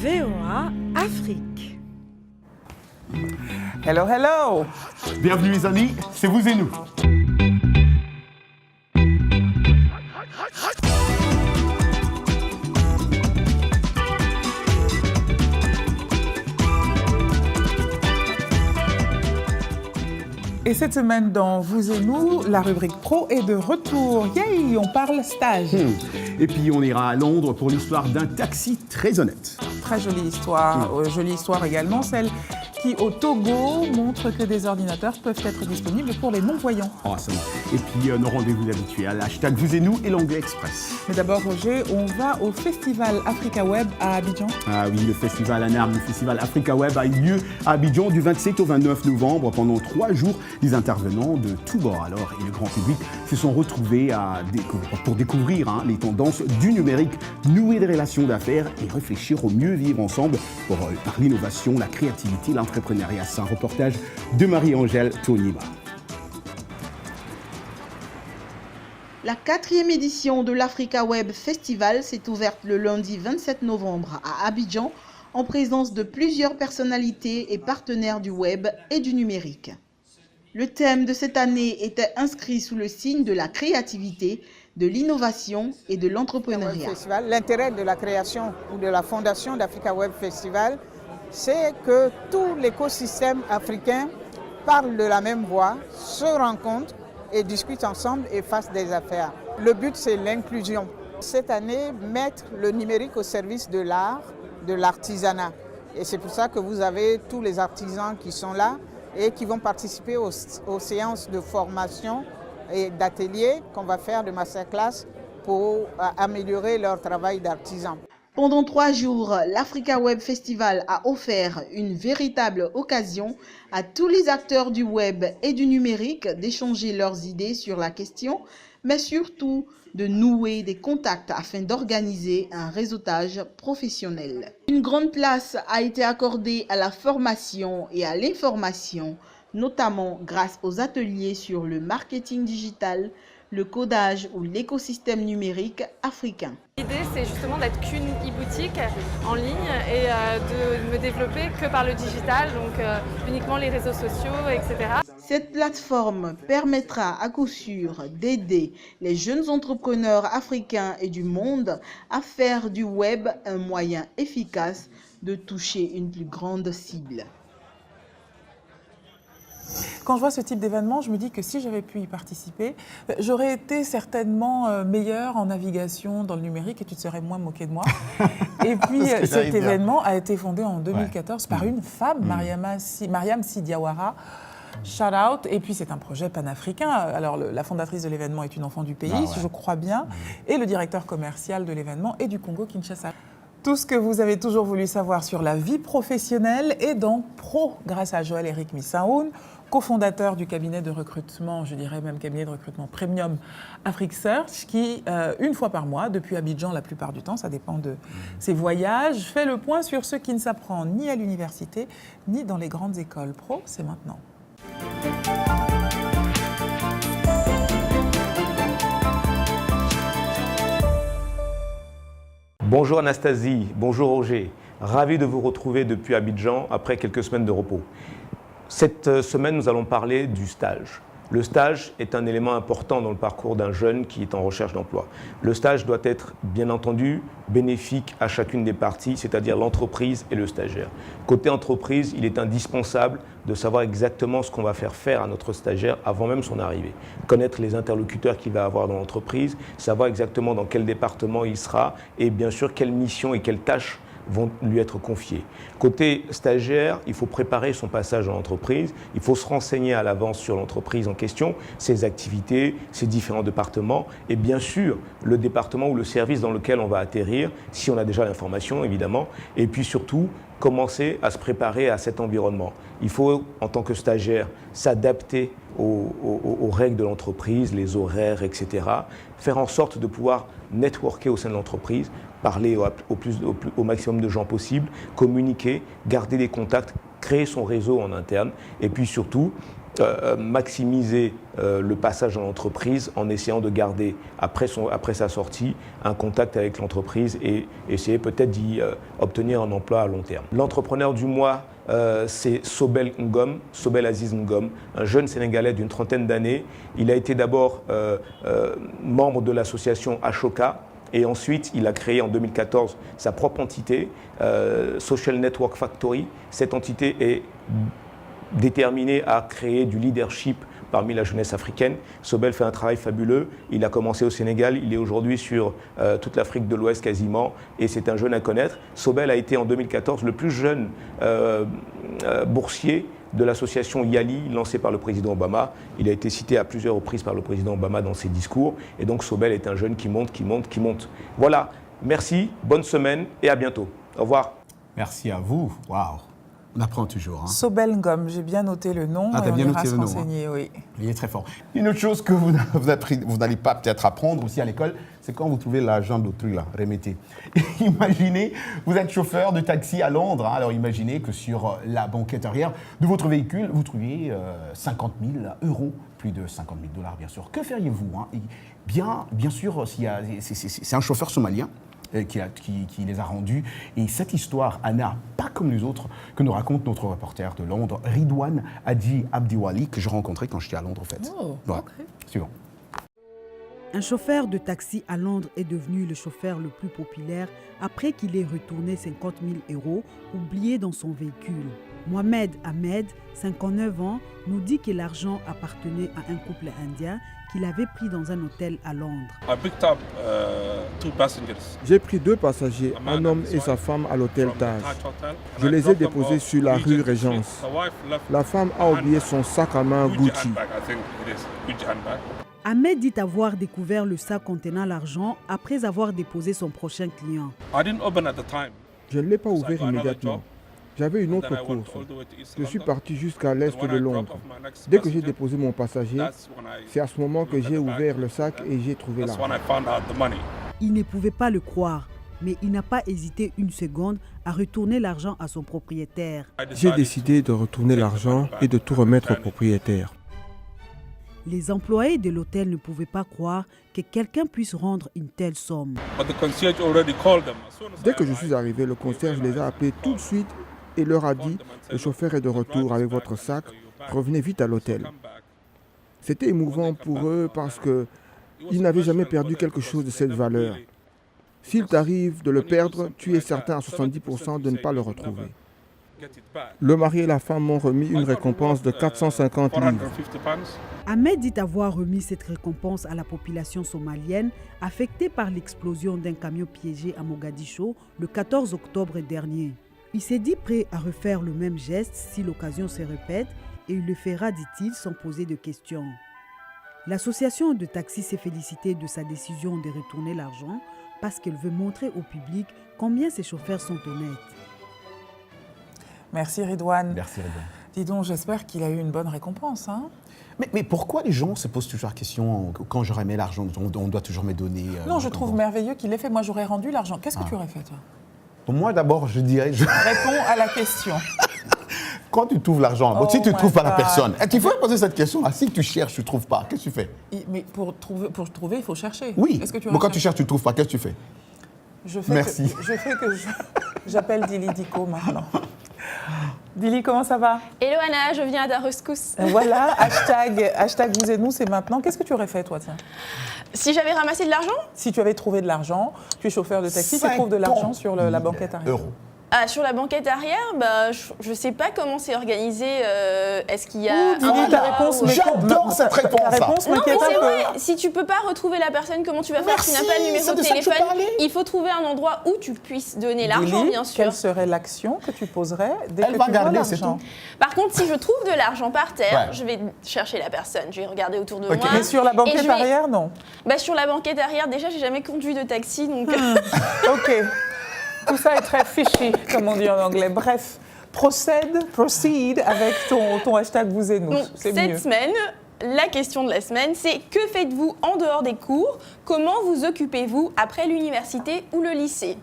VOA Afrique. Hello, hello! Bienvenue mes amis, c'est vous et nous. Et cette semaine dans Vous et nous, la rubrique pro est de retour. Yay, on parle stage. Et puis on ira à Londres pour l'histoire d'un taxi très honnête. Très jolie histoire. Jolie histoire également, celle qui, au Togo, montre que des ordinateurs peuvent être disponibles pour les non-voyants. Awesome. Et puis nos rendez-vous habitués à l'hashtag Vous et nous et l'Anglais Express. Mais d'abord, Roger, on va au Festival Africa Web à Abidjan. Ah oui, le festival ANAM, le festival Africa Web a eu lieu à Abidjan du 27 au 29 novembre. Pendant 3 jours, les intervenants de tous bords alors et le grand public se sont retrouvés pour découvrir les tendances du numérique, nouer des relations d'affaires et réfléchir au mieux vivre ensemble par l'innovation, la créativité, l'entrepreneuriat. C'est un reportage de Marie-Angèle Toniba. La 4e édition de l'Africa Web Festival s'est ouverte le lundi 27 novembre à Abidjan en présence de plusieurs personnalités et partenaires du web et du numérique. Le thème de cette année était inscrit sous le signe de la créativité, de l'innovation et de l'entrepreneuriat. L'intérêt de la création ou de la fondation d'Africa Web Festival, c'est que tout l'écosystème africain parle de la même voix, se rencontre et discute ensemble et fasse des affaires. Le but, c'est l'inclusion. Cette année, mettre le numérique au service de l'art, de l'artisanat. Et c'est pour ça que vous avez tous les artisans qui sont là et qui vont participer aux séances de formation et d'ateliers qu'on va faire de masterclass pour améliorer leur travail d'artisan. Pendant 3 jours, l'Africa Web Festival a offert une véritable occasion à tous les acteurs du web et du numérique d'échanger leurs idées sur la question, mais surtout de nouer des contacts afin d'organiser un réseautage professionnel. Une grande place a été accordée à la formation et à l'information, notamment grâce aux ateliers sur le marketing digital, le codage ou l'écosystème numérique africain. L'idée, c'est justement d'être qu'une e-boutique en ligne et de me développer que par le digital, donc uniquement les réseaux sociaux, etc. Cette plateforme permettra à coup sûr d'aider les jeunes entrepreneurs africains et du monde à faire du web un moyen efficace de toucher une plus grande cible. Quand je vois ce type d'événement, je me dis que si j'avais pu y participer, j'aurais été certainement meilleure en navigation dans le numérique et tu te serais moins moqué de moi. Et puis cet événement a été fondé en 2014 par une femme, Mariam Sy Diawara. Shout out. Et puis c'est un projet panafricain. Alors la fondatrice de l'événement est une enfant du pays, je crois bien, et le directeur commercial de l'événement est du Congo-Kinshasa. Tout ce que vous avez toujours voulu savoir sur la vie professionnelle est dans Pro, grâce à Joël-Éric Missaoun, cofondateur du cabinet de recrutement, je dirais même cabinet de recrutement premium Afrique Search, qui, une fois par mois, depuis Abidjan la plupart du temps, ça dépend de ses voyages, fait le point sur ce qui ne s'apprend ni à l'université, ni dans les grandes écoles. Pro, c'est maintenant. Bonjour Anastasie, bonjour Roger. Ravi de vous retrouver depuis Abidjan après quelques semaines de repos. Cette semaine, nous allons parler du stage. Le stage est un élément important dans le parcours d'un jeune qui est en recherche d'emploi. Le stage doit être, bien entendu, bénéfique à chacune des parties, c'est-à-dire l'entreprise et le stagiaire. Côté entreprise, il est indispensable de savoir exactement ce qu'on va faire à notre stagiaire avant même son arrivée. Connaître les interlocuteurs qu'il va avoir dans l'entreprise, savoir exactement dans quel département il sera et bien sûr quelles missions et quelles tâches vont lui être confiés. Côté stagiaire, il faut préparer son passage dans l'entreprise, il faut se renseigner à l'avance sur l'entreprise en question, ses activités, ses différents départements et bien sûr le département ou le service dans lequel on va atterrir, si on a déjà l'information évidemment, et puis surtout commencer à se préparer à cet environnement. Il faut, en tant que stagiaire, s'adapter aux règles de l'entreprise, les horaires, etc. Faire en sorte de pouvoir networker au sein de l'entreprise, parler au maximum de gens possible, communiquer, garder des contacts, créer son réseau en interne et puis surtout maximiser le passage dans l'entreprise en essayant de garder, après sa sortie, un contact avec l'entreprise et essayer peut-être d'y obtenir un emploi à long terme. L'entrepreneur du mois, c'est Sobel Ngom, Sobel Aziz Ngom, un jeune Sénégalais d'une trentaine d'années. Il a été d'abord membre de l'association Ashoka et ensuite il a créé en 2014 sa propre entité, Social Network Factory. Cette entité est déterminé à créer du leadership parmi la jeunesse africaine. Sobel fait un travail fabuleux. Il a commencé au Sénégal, il est aujourd'hui sur toute l'Afrique de l'Ouest quasiment, et c'est un jeune à connaître. Sobel a été en 2014 le plus jeune boursier de l'association YALI, lancée par le président Obama. Il a été cité à plusieurs reprises par le président Obama dans ses discours, et donc Sobel est un jeune qui monte, qui monte, qui monte. Voilà, merci, bonne semaine et à bientôt. Au revoir. Merci à vous. Waouh. On apprend toujours. Hein. Sobel Ngom, j'ai bien noté le nom. Ah, t'as bien noté le nom. Oui. Il est très fort. Une autre chose que vous n'allez pas peut-être apprendre aussi à l'école, c'est quand vous trouvez l'argent d'autrui, là, remettez. Imaginez, vous êtes chauffeur de taxi à Londres. Hein, alors imaginez que sur la banquette arrière de votre véhicule, vous trouviez 50 000 €, plus de 50 000 $ bien sûr. Que feriez-vous hein? Bien sûr, c'est un chauffeur somalien qui les a rendus. Et cette histoire, Anna, pas comme les autres, que nous raconte notre reporter de Londres, Ridwan Hadji Abdiwali, que je rencontrais quand j'étais à Londres, en fait. Oh, voilà. okay. Suivant. Un chauffeur de taxi à Londres est devenu le chauffeur le plus populaire après qu'il ait retourné 50 000 € oubliés dans son véhicule. Mohamed Ahmed, 59 ans, nous dit que l'argent appartenait à un couple indien qu'il avait pris dans un hôtel à Londres. J'ai pris 2 passagers, un homme et sa femme à l'hôtel Taj. Je les ai déposés sur la rue Régence. La femme a oublié son sac à main Gucci. Ahmed dit avoir découvert le sac contenant l'argent après avoir déposé son prochain client. Je ne l'ai pas ouvert immédiatement. J'avais une autre course. Je suis parti jusqu'à l'est de Londres. Dès que j'ai déposé mon passager, c'est à ce moment que j'ai ouvert le sac et j'ai trouvé l'argent. Il ne pouvait pas le croire, mais il n'a pas hésité une seconde à retourner l'argent à son propriétaire. J'ai décidé de retourner l'argent et de tout remettre au propriétaire. Les employés de l'hôtel ne pouvaient pas croire que quelqu'un puisse rendre une telle somme. Dès que je suis arrivé, le concierge les a appelés tout de suite et leur a dit « Le chauffeur est de retour avec votre sac, revenez vite à l'hôtel ». C'était émouvant pour eux parce qu'ils n'avaient jamais perdu quelque chose de cette valeur. S'il t'arrive de le perdre, tu es certain à 70% de ne pas le retrouver. Le mari et la femme m'ont remis une récompense de 450 livres. Ahmed dit avoir remis cette récompense à la population somalienne affectée par l'explosion d'un camion piégé à Mogadiscio le 14 octobre dernier. Il s'est dit prêt à refaire le même geste si l'occasion se répète et il le fera, dit-il, sans poser de questions. L'association de taxis s'est félicitée de sa décision de retourner l'argent parce qu'elle veut montrer au public combien ses chauffeurs sont honnêtes. Merci Ridwan. Merci Ridwan. Dis donc, j'espère qu'il a eu une bonne récompense. Hein. Mais pourquoi les gens se posent toujours la question, quand j'aurais mis l'argent, on doit toujours me donner... non, je trouve merveilleux qu'il l'ait fait. Moi, j'aurais rendu l'argent. Qu'est-ce que tu aurais fait, toi? Moi, d'abord, je dirais... Réponds à la question. Quand tu trouves l'argent, si tu ne trouves pas la personne, il faut poser cette question-là. Si tu cherches, tu ne trouves pas, qu'est-ce que tu fais? Mais pour trouver, il faut chercher. Oui, mais quand tu cherches, tu ne trouves pas, qu'est-ce que tu fais? Merci. J'appelle Dili Diko maintenant. Dili, comment ça va? Hello Anna, je viens à ta rescousse. Voilà, hashtag vous et nous, c'est maintenant. Qu'est-ce que tu aurais fait, toi, tiens? Si j'avais ramassé de l'argent? Si tu avais trouvé de l'argent, tu es chauffeur de taxi, tu trouves de l'argent sur la banquette arrière. Ah, sur la banquette arrière, je ne sais pas comment c'est organisé. Est-ce qu'il y a Dili, ta réponse, j'adore cette réponse. Ta réponse non, mais c'est vrai. Si tu peux pas retrouver la personne, comment tu vas faire? Tu n'as pas le numéro de téléphone. Il faut trouver un endroit où tu puisses donner l'argent, bien sûr. Quelle serait l'action que tu poserais dès que tu vois l'argent? Par contre, si je trouve de l'argent par terre, je vais chercher la personne. Je vais regarder autour de moi. Mais sur la banquette arrière, non? Sur la banquette arrière, déjà, j'ai jamais conduit de taxi, donc. Ok. Tout ça est très fishy, comme on dit en anglais. Bref, proceed avec ton hashtag vous et nous. Cette semaine, la question de la semaine, c'est que faites-vous en dehors des cours? Comment vous occupez-vous après l'université ou le lycée?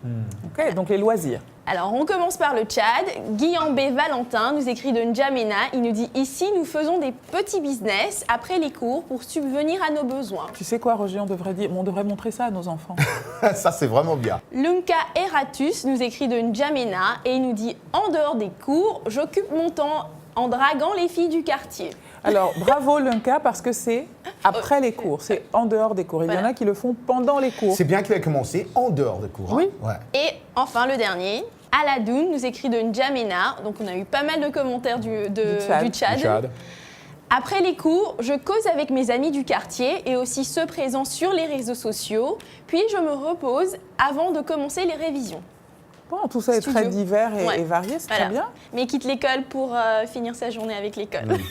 Ok, donc les loisirs. Alors, on commence par le Tchad. Guillambé Valentin nous écrit de N'Djamena. Il nous dit « Ici, nous faisons des petits business après les cours pour subvenir à nos besoins. » Tu sais quoi, Roger, on devrait montrer ça à nos enfants. Ça, c'est vraiment bien. Lunka Eratus nous écrit de N'Djamena et il nous dit « En dehors des cours, j'occupe mon temps en draguant les filles du quartier. » Alors, bravo Lunka, parce que c'est après les cours, c'est en dehors des cours. Il y en a qui le font pendant les cours. C'est bien qu'il ait commencé en dehors des cours. Oui. Hein. Ouais. Et enfin, le dernier, Aladoun nous écrit de N'Djamena. Donc, on a eu pas mal de commentaires du Tchad. Après les cours, je cause avec mes amis du quartier et aussi ceux présents sur les réseaux sociaux. Puis, je me repose avant de commencer les révisions. Bon, tout ça est très divers et varié, c'est très bien. Mais il quitte l'école pour finir sa journée avec l'école. Oui.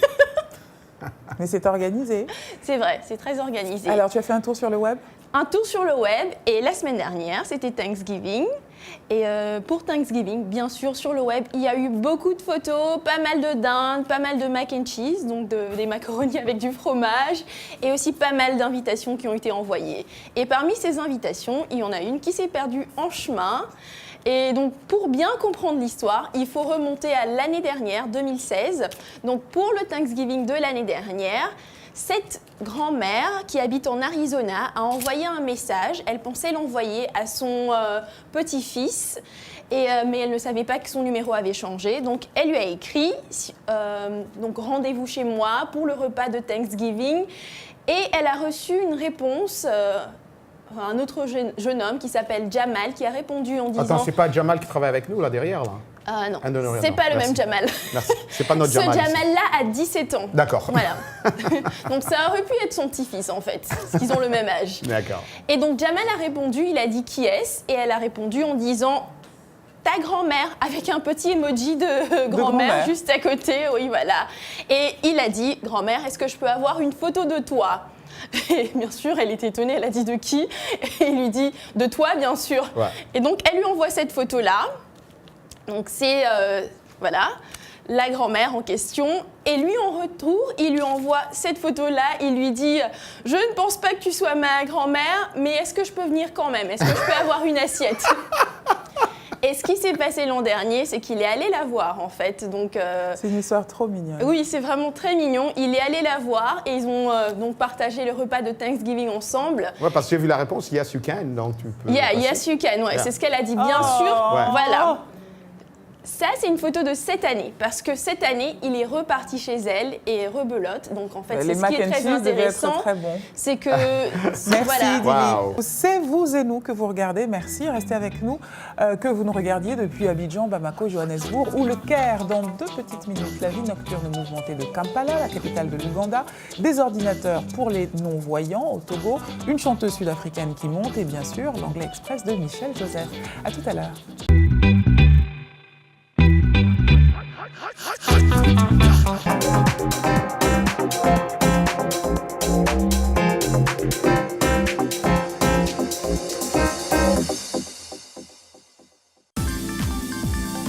Mais c'est organisé. C'est vrai, c'est très organisé. Alors, tu as fait un tour sur le web ? Un tour sur le web, et la semaine dernière, c'était Thanksgiving. Et pour Thanksgiving, bien sûr, sur le web, il y a eu beaucoup de photos, pas mal de dinde, pas mal de mac and cheese, donc des macaronis avec du fromage, et aussi pas mal d'invitations qui ont été envoyées. Et parmi ces invitations, il y en a une qui s'est perdue en chemin. Et donc, pour bien comprendre l'histoire, il faut remonter à l'année dernière, 2016. Donc, pour le Thanksgiving de l'année dernière, cette grand-mère qui habite en Arizona a envoyé un message. Elle pensait l'envoyer à son petit-fils, mais elle ne savait pas que son numéro avait changé. Donc, elle lui a écrit donc rendez-vous chez moi pour le repas de Thanksgiving. Et elle a reçu une réponse. Un autre jeune homme qui s'appelle Jamal qui a répondu en disant... Attends, c'est pas Jamal qui travaille avec nous là derrière là? Non, c'est pas le même Jamal. Merci. C'est pas notre Jamal. Ce Jamal-là a 17 ans. D'accord. Voilà. Donc ça aurait pu être son petit-fils en fait, parce qu'ils ont le même âge. D'accord. Et donc Jamal a répondu, il a dit qui est-ce? Et elle a répondu en disant ta grand-mère, avec un petit emoji de grand-mère juste à côté. Oui, voilà. Et il a dit grand-mère, est-ce que je peux avoir une photo de toi? Et bien sûr, elle était étonnée, elle a dit de qui? Et il lui dit de toi, bien sûr. Ouais. Et donc, elle lui envoie cette photo-là. Donc, c'est, voilà, la grand-mère en question. Et lui, en retour, il lui envoie cette photo-là. Il lui dit « Je ne pense pas que tu sois ma grand-mère, mais est-ce que je peux venir quand même? Est-ce que je peux avoir une assiette ?» Et ce qui s'est passé l'an dernier, c'est qu'il est allé la voir, en fait. Donc, c'est une histoire trop mignonne. Oui, c'est vraiment très mignon. Il est allé la voir et ils ont donc partagé le repas de Thanksgiving ensemble. Ouais, parce que j'ai vu la réponse, yes you can, donc tu peux... Yes you can, ouais, c'est ce qu'elle a dit, bien sûr. Ouais. Voilà. Ça, c'est une photo de cette année, parce que cette année, il est reparti chez elle et rebelote. Donc, en fait, c'est ce qui est très intéressant. C'est que... Merci, voilà. Wow. C'est vous et nous que vous regardez. Merci, restez avec nous. Que vous nous regardiez depuis Abidjan, Bamako, Johannesburg ou le Caire. Dans 2 petites minutes, la vie nocturne mouvementée de Kampala, la capitale de l'Ouganda, des ordinateurs pour les non-voyants au Togo, une chanteuse sud-africaine qui monte et bien sûr, l'Anglais Express de Michel Joseph. À tout à l'heure.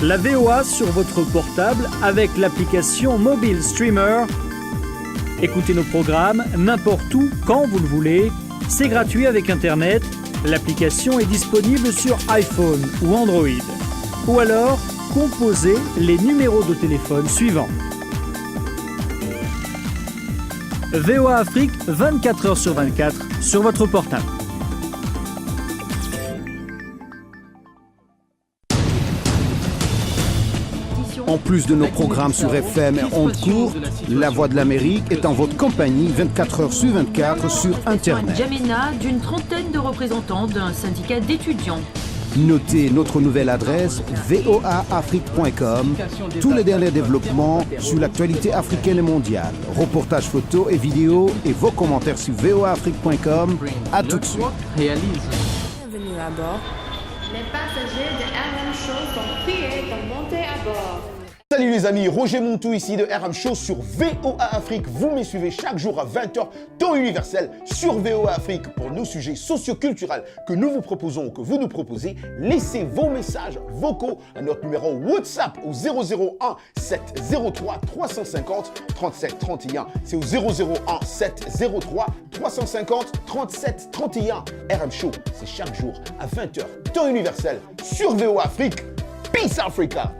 La VOA sur votre portable avec l'application Mobile Streamer. Écoutez nos programmes n'importe où, quand vous le voulez. C'est gratuit avec Internet. L'application est disponible sur iPhone ou Android. Ou alors, composez les numéros de téléphone suivants. VOA Afrique, 24h sur 24 sur votre portable. En plus de nos programmes sur FM et ondes courtes, La Voix de l'Amérique est en votre compagnie 24h sur 24 sur Internet. N'Djamena, d'une trentaine de représentants d'un syndicat d'étudiants. Notez notre nouvelle adresse voaafrique.com. Tous les derniers développements sur l'actualité africaine et mondiale. Reportages photos et vidéos et vos commentaires sur voaafrique.com. À tout de suite. Bienvenue à bord. Les passagers de RM Show sont priés de monter à bord. Salut les amis, Roger Montou ici de RM Show sur VOA Afrique. Vous me suivez chaque jour à 20h, temps universel sur VOA Afrique pour nos sujets socioculturels que nous vous proposons ou que vous nous proposez. Laissez vos messages vocaux à notre numéro WhatsApp au 001 703 350 37 31. C'est au 001 703 350 37 31. RM Show, c'est chaque jour à 20h, temps universel sur VOA Afrique. Peace Africa!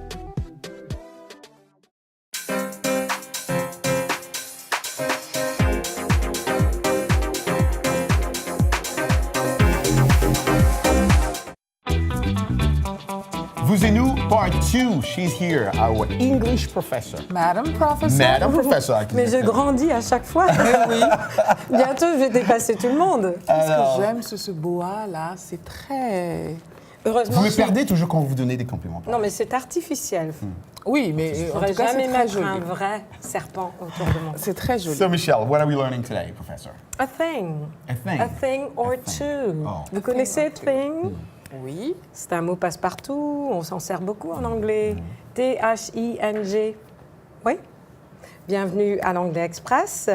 Vous et nous, part 2. She's here, our English professor. Madam Professor. Madam Professor. Mais je grandis à chaque fois. Oui. Bientôt, je vais dépasser tout le monde. Ce que j'aime, ce boa-là, c'est très... Heureusement. Vous me perdez toujours quand vous donnez des compliments. Non, mais c'est artificiel. Oui, mais Je ne en pourrais tout cas, jamais c'est très mettre joli. un vrai serpent autour de moi. C'est très joli. So, Michelle, what are we learning today, Professor? A thing. A thing. A thing or two. Oh. Vous connaissez thing? Oui. C'est un mot passe-partout. On s'en sert beaucoup en anglais. T-H-I-N-G. Oui. Bienvenue à l'Anglais Express.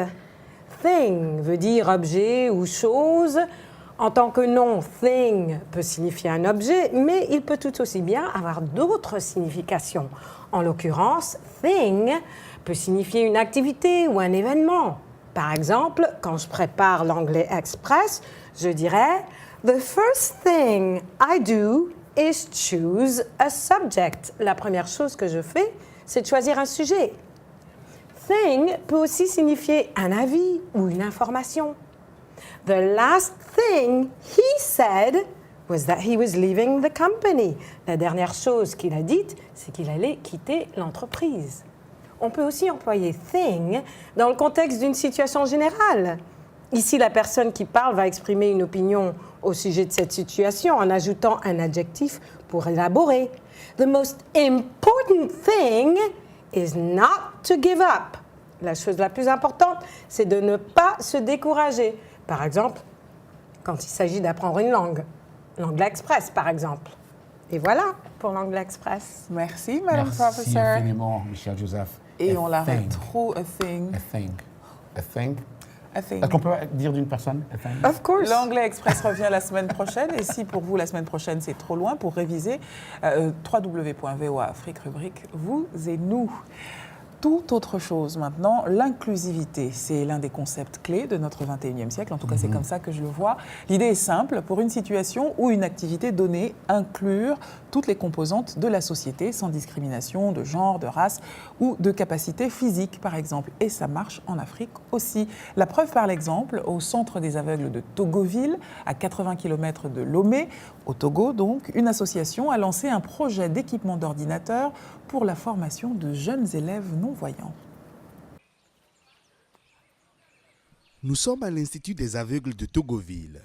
Thing veut dire objet ou chose. En tant que nom, thing peut signifier un objet, mais il peut tout aussi bien avoir d'autres significations. En l'occurrence, thing peut signifier une activité ou un événement. Par exemple, quand je prépare l'Anglais Express, je dirais « The first thing I do is choose a subject ». La première chose que je fais, c'est de choisir un sujet. Thing peut aussi signifier un avis ou une information. The last thing he said was that he was leaving the company. La dernière chose qu'il a dite, c'est qu'il allait quitter l'entreprise. On peut aussi employer thing dans le contexte d'une situation générale. Ici, la personne qui parle va exprimer une opinion au sujet de cette situation en ajoutant un adjectif pour élaborer. The most important thing is not to give up. La chose la plus importante, c'est de ne pas se décourager. Par exemple, quand il s'agit d'apprendre une langue. L'anglais express, par exemple. Et voilà pour l'anglais express. Merci, Madame Merci Professor. infiniment, Michel Joseph. Et A on l'arrête thing. trop, a thing. A thing. A thing. A thing. Est-ce qu'on peut dire d'une personne? A thing? Of course. L'Anglais Express revient la semaine prochaine. Et si pour vous, la semaine prochaine, c'est trop loin, pour réviser, www.voaafrique, rubrique Vous et nous. Tout autre chose maintenant, l'inclusivité, c'est l'un des concepts clés de notre 21e siècle, en tout cas c'est comme ça que je le vois. L'idée est simple, pour une situation ou une activité donnée, inclure toutes les composantes de la société sans discrimination de genre, de race ou de capacité physique par exemple. Et ça marche en Afrique aussi. La preuve par l'exemple, au Centre des aveugles de Togoville, à 80 km de Lomé, au Togo donc, une association a lancé un projet d'équipement d'ordinateur pour la formation de jeunes élèves non-voyants. Nous sommes à l'Institut des aveugles de Togoville.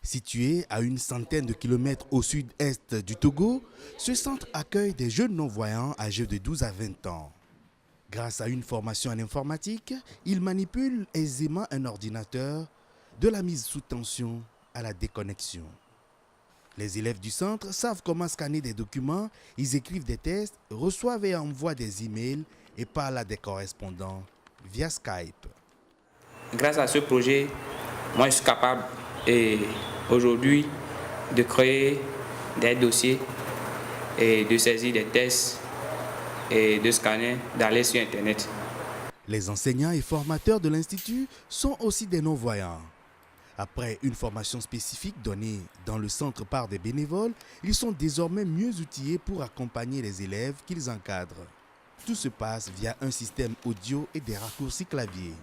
Situé à une centaine de kilomètres au sud-est du Togo, ce centre accueille des jeunes non-voyants âgés de 12 à 20 ans. Grâce à une formation en informatique, ils manipulent aisément un ordinateur, de la mise sous tension à la déconnexion. Les élèves du centre savent comment scanner des documents, ils écrivent des tests, reçoivent et envoient des emails et parlent à des correspondants via Skype. Grâce à ce projet, moi je suis capable aujourd'hui de créer des dossiers et de saisir des tests et de scanner, d'aller sur Internet. Les enseignants et formateurs de l'Institut sont aussi des non-voyants. Après une formation spécifique donnée dans le centre par des bénévoles, ils sont désormais mieux outillés pour accompagner les élèves qu'ils encadrent. Tout se passe via un système audio et des raccourcis clavier.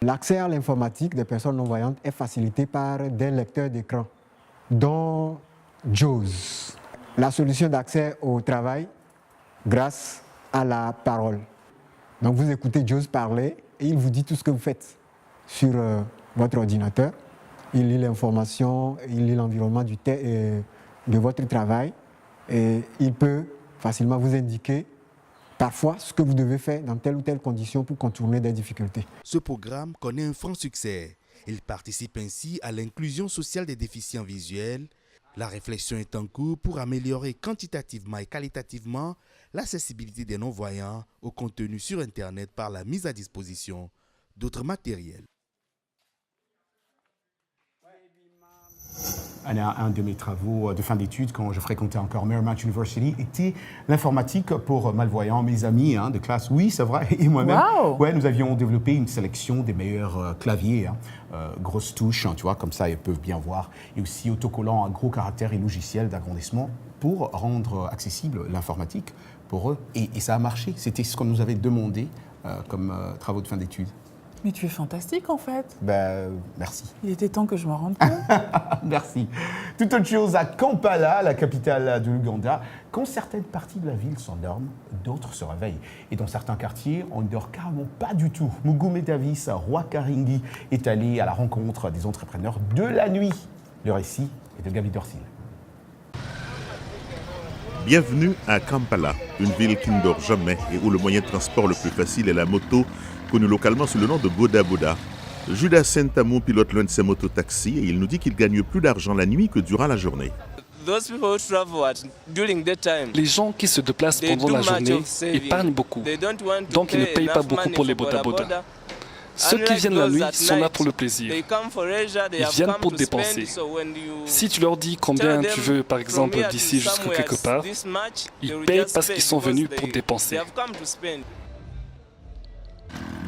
L'accès à l'informatique des personnes non-voyantes est facilité par des lecteurs d'écran, dont JAWS, la solution d'accès au travail grâce à la parole. Donc vous écoutez JAWS parler et il vous dit tout ce que vous faites sur votre ordinateur. Il lit l'information, il lit l'environnement de votre travail et il peut facilement vous indiquer parfois ce que vous devez faire dans telle ou telle condition pour contourner des difficultés. Ce programme connaît un franc succès. Il participe ainsi à l'inclusion sociale des déficients visuels. La réflexion est en cours pour améliorer quantitativement et qualitativement l'accessibilité des non-voyants au contenu sur Internet par la mise à disposition d'autres matériels. Un de mes travaux de fin d'études, quand je fréquentais encore Marymount University, était l'informatique pour malvoyants. Mes amis de classe, oui, c'est vrai, et moi-même, ouais, nous avions développé une sélection des meilleurs claviers, grosses touches, tu vois, comme ça, ils peuvent bien voir, et aussi autocollants à gros caractères et logiciels d'agrandissement pour rendre accessible l'informatique pour eux. Et ça a marché. C'était ce qu'on nous avait demandé comme travaux de fin d'études. Mais tu es fantastique en fait. Merci. Il était temps que je m'en rende compte. Merci. Tout autre chose à Kampala, la capitale de l'Ouganda. Quand certaines parties de la ville s'endorment, d'autres se réveillent. Et dans certains quartiers, on ne dort carrément pas du tout. Mugume Davis, roi Karingi, est allé à la rencontre des entrepreneurs de la nuit. Le récit est de Gaby Dorsil. Bienvenue à Kampala, une ville qui ne dort jamais et où le moyen de transport le plus facile est la moto, connu localement sous le nom de Boda Boda. Judas Sentamou pilote l'un de ses mototaxis et il nous dit qu'il gagne plus d'argent la nuit que durant la journée. Les gens qui se déplacent pendant la journée épargnent beaucoup, donc ils ne payent pas beaucoup pour les Boda Boda. Ceux qui viennent la nuit sont là pour le plaisir. Ils viennent pour dépenser. Si tu leur dis combien tu veux, par exemple, d'ici jusqu'à quelque part, ils payent parce qu'ils sont venus pour dépenser.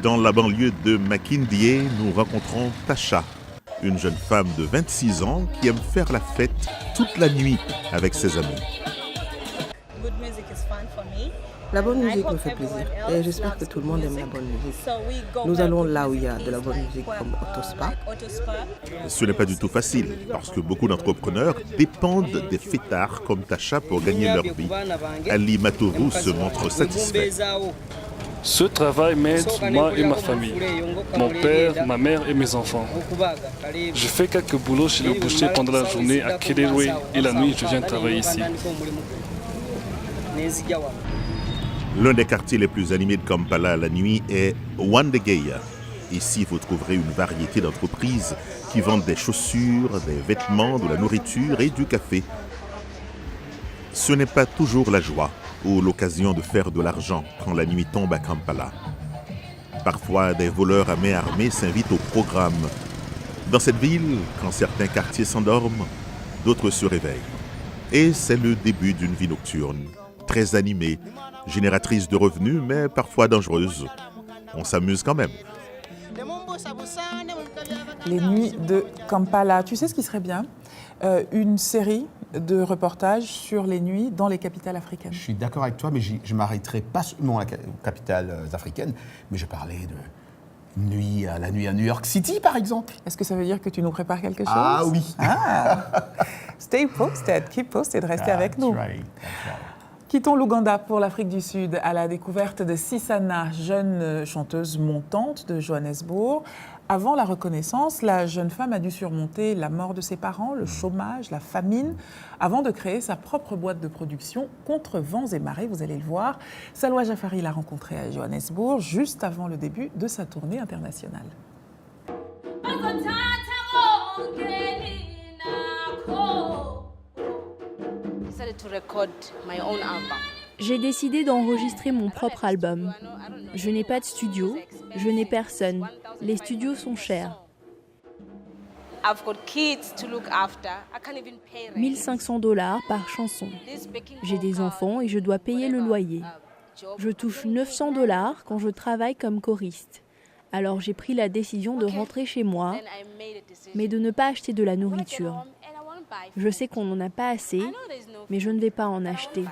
Dans la banlieue de Makindye, nous rencontrons Tasha, une jeune femme de 26 ans qui aime faire la fête toute la nuit avec ses amis. La bonne musique me fait plaisir et j'espère que tout le monde aime la bonne musique. Nous allons là où il y a de la bonne musique comme Autospa. Ce n'est pas du tout facile parce que beaucoup d'entrepreneurs dépendent des fêtards comme Tasha pour gagner leur vie. Ali Matovu se montre satisfait. Ce travail m'aide, moi et ma famille, mon père, ma mère et mes enfants. Je fais quelques boulots chez le boucher pendant la journée à Kellerwe et la nuit je viens travailler ici. L'un des quartiers les plus animés de Kampala la nuit est Wandegeya. Ici, vous trouverez une variété d'entreprises qui vendent des chaussures, des vêtements, de la nourriture et du café. Ce n'est pas toujours la joie ou l'occasion de faire de l'argent quand la nuit tombe à Kampala. Parfois, des voleurs à main armée s'invitent au programme. Dans cette ville, quand certains quartiers s'endorment, d'autres se réveillent. Et c'est le début d'une vie nocturne, très animée, génératrice de revenus, mais parfois dangereuse. On s'amuse quand même. Les nuits de Kampala. Tu sais ce qui serait bien ? Une série de reportages sur les nuits dans les capitales africaines. Je suis d'accord avec toi, mais je ne m'arrêterai pas seulement à la capitale africaine, mais je parlais de la nuit à New York City, par exemple. Est-ce que ça veut dire que tu nous prépares quelque chose ? Ah oui. Stay posted, keep posted, restez avec nous. That's right. Quittons l'Ouganda pour l'Afrique du Sud à la découverte de Sisana, jeune chanteuse montante de Johannesburg. Avant la reconnaissance, la jeune femme a dû surmonter la mort de ses parents, le chômage, la famine, avant de créer sa propre boîte de production contre vents et marées, vous allez le voir. Salwa Jafari l'a rencontrée à Johannesburg juste avant le début de sa tournée internationale. J'ai décidé d'enregistrer mon propre album. Je n'ai pas de studio, je n'ai personne. Les studios sont chers. 1500 $ par chanson. J'ai des enfants et je dois payer le loyer. Je touche 900 $ quand je travaille comme choriste. Alors j'ai pris la décision de rentrer chez moi, mais de ne pas acheter de la nourriture. Je sais qu'on n'en a pas assez, mais je ne vais pas en acheter.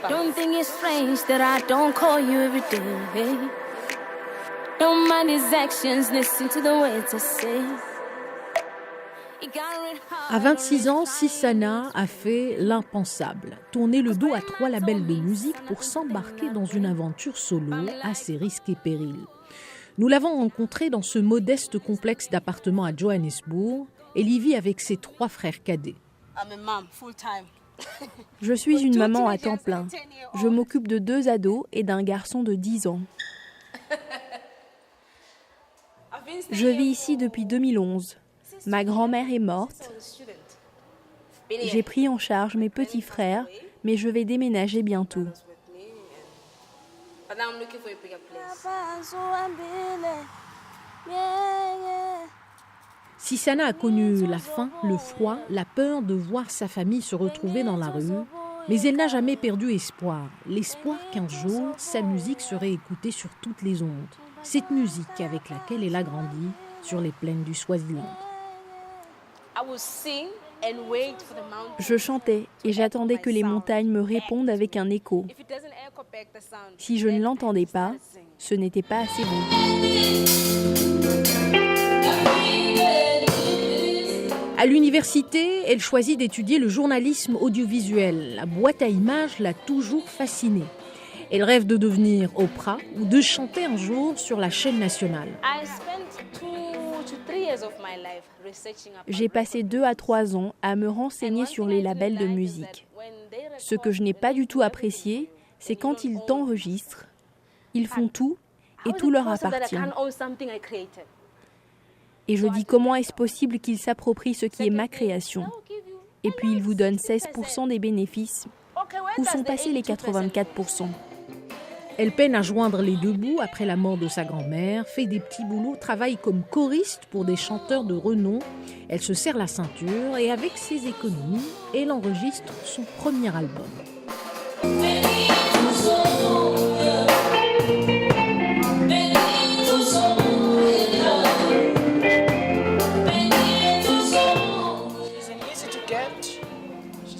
Don't think it's strange that I don't call you every day. Don't mind his actions, listen to the words I say. À 26 ans, Sisana a fait l'impensable, tourner le dos à 3 labels de musique pour s'embarquer dans une aventure solo assez risque et péril. Nous l'avons rencontrée dans ce modeste complexe d'appartements à Johannesburg. Elle y vit avec ses 3 frères cadets. Je suis une maman à temps plein. Je m'occupe de 2 ados et d'un garçon de 10 ans. Je vis ici depuis 2011. Ma grand-mère est morte. J'ai pris en charge mes petits frères, mais je vais déménager bientôt. Sisana a connu la faim, le froid, la peur de voir sa famille se retrouver dans la rue. Mais elle n'a jamais perdu espoir. L'espoir qu'un jour, sa musique serait écoutée sur toutes les ondes. Cette musique avec laquelle elle a grandi sur les plaines du Swaziland. Je chantais et j'attendais que les montagnes me répondent avec un écho. Si je ne l'entendais pas, ce n'était pas assez bon. À l'université, elle choisit d'étudier le journalisme audiovisuel. La boîte à images l'a toujours fascinée. Elle rêve de devenir Oprah ou de chanter un jour sur la chaîne nationale. J'ai passé 2 à 3 ans à me renseigner sur les labels de musique. Ce que je n'ai pas du tout apprécié, c'est quand ils t'enregistrent, ils font tout et tout leur appartient. Et je dis comment est-ce possible qu'ils s'approprient ce qui est ma création? Et puis ils vous donnent 16% des bénéfices. Où sont passés les 84%? Elle peine à joindre les deux bouts après la mort de sa grand-mère, fait des petits boulots, travaille comme choriste pour des chanteurs de renom. Elle se serre la ceinture et avec ses économies, elle enregistre son premier album.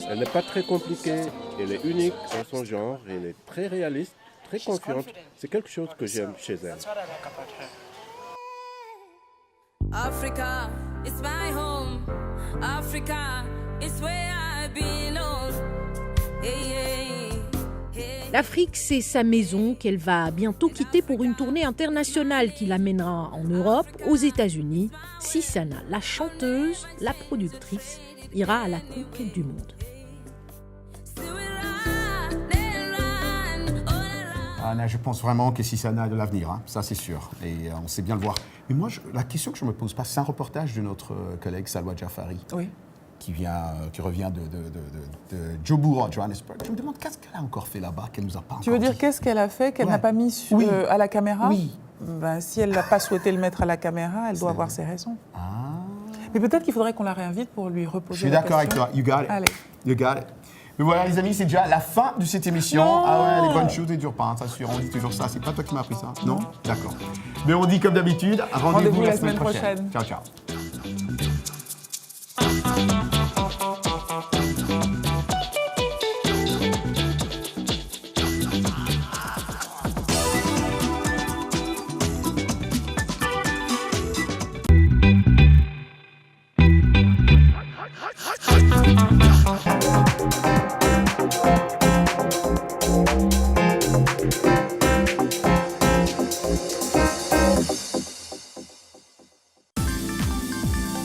Elle n'est pas très compliquée, elle est unique en son genre, elle est très réaliste, très confiante. C'est quelque chose que j'aime chez elle. Africa is my home. Africa is where I belong. L'Afrique, c'est sa maison qu'elle va bientôt quitter pour une tournée internationale qui l'amènera en Europe, aux États-Unis. Sisana, la chanteuse, la productrice, ira à la conquête du monde. Je pense vraiment que Sisana a de l'avenir, hein, ça c'est sûr, et on sait bien le voir. Mais moi, la question que je me pose pas, c'est un reportage de notre collègue Salwa Jafari, qui revient de Joburg, Johannesburg. Je me demande qu'est-ce qu'elle a encore fait là-bas, qu'elle nous a pas encore dit. Tu veux dire qu'est-ce qu'elle a fait, qu'elle n'a pas mis à la caméra? Oui. Ben, si elle n'a pas souhaité le mettre à la caméra, elle doit avoir ses raisons. Mais peut-être qu'il faudrait qu'on la réinvite pour lui reposer la question. Je suis d'accord avec toi, you got it. Allez. You got it. Mais voilà les amis, c'est déjà la fin de cette émission. Non. Ah ouais, les bonnes choses ne durent pas, hein, ça sûr, on dit toujours ça. C'est pas toi qui m'as appris ça? Non. D'accord. Mais on dit comme d'habitude, rendez-vous la semaine prochaine. Ciao, ciao.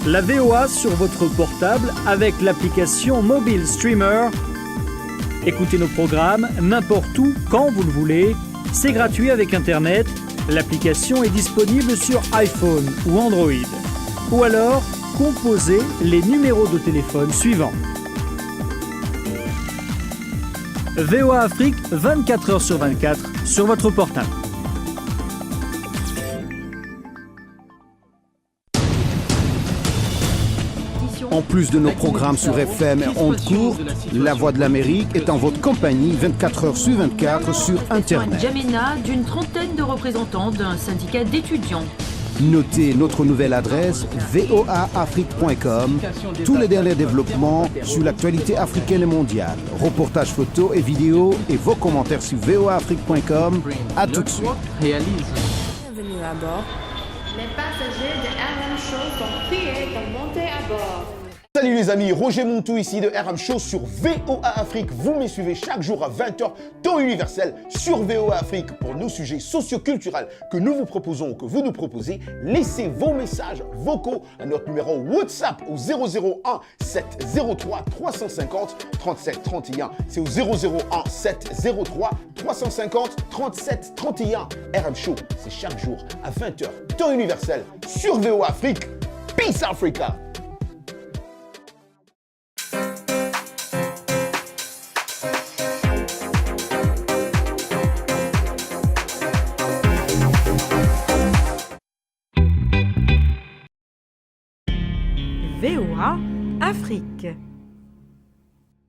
La VOA sur votre portable avec l'application Mobile Streamer. Écoutez nos programmes n'importe où, quand vous le voulez. C'est gratuit avec Internet. L'application est disponible sur iPhone ou Android. Ou alors, composez les numéros de téléphone suivants. VOA Afrique, 24 heures sur 24 sur votre portable. En plus de nos programmes sur FM et ondes courtes, La Voix de l'Amérique est en votre compagnie 24 heures sur 24 sur Internet. Jamena, d'une trentaine de représentants d'un syndicat d'étudiants. Notez notre nouvelle adresse voaafrique.com. Tous les derniers développements sur l'actualité africaine et mondiale. Reportages photos et vidéos et vos commentaires sur voaafrique.com. À tout de suite. Bienvenue à bord. Les passagers de RM Show sont priés de monter à bord. Salut les amis, Roger Montou ici de RM Show sur VOA Afrique. Vous me suivez chaque jour à 20h, temps universel sur VOA Afrique pour nos sujets socio-culturels que nous vous proposons ou que vous nous proposez. Laissez vos messages vocaux à notre numéro WhatsApp au 001 703 350 37 31. C'est au 001 703 350 37 31. RM Show, c'est chaque jour à 20h, temps universel sur VOA Afrique. Peace Africa! Afrique.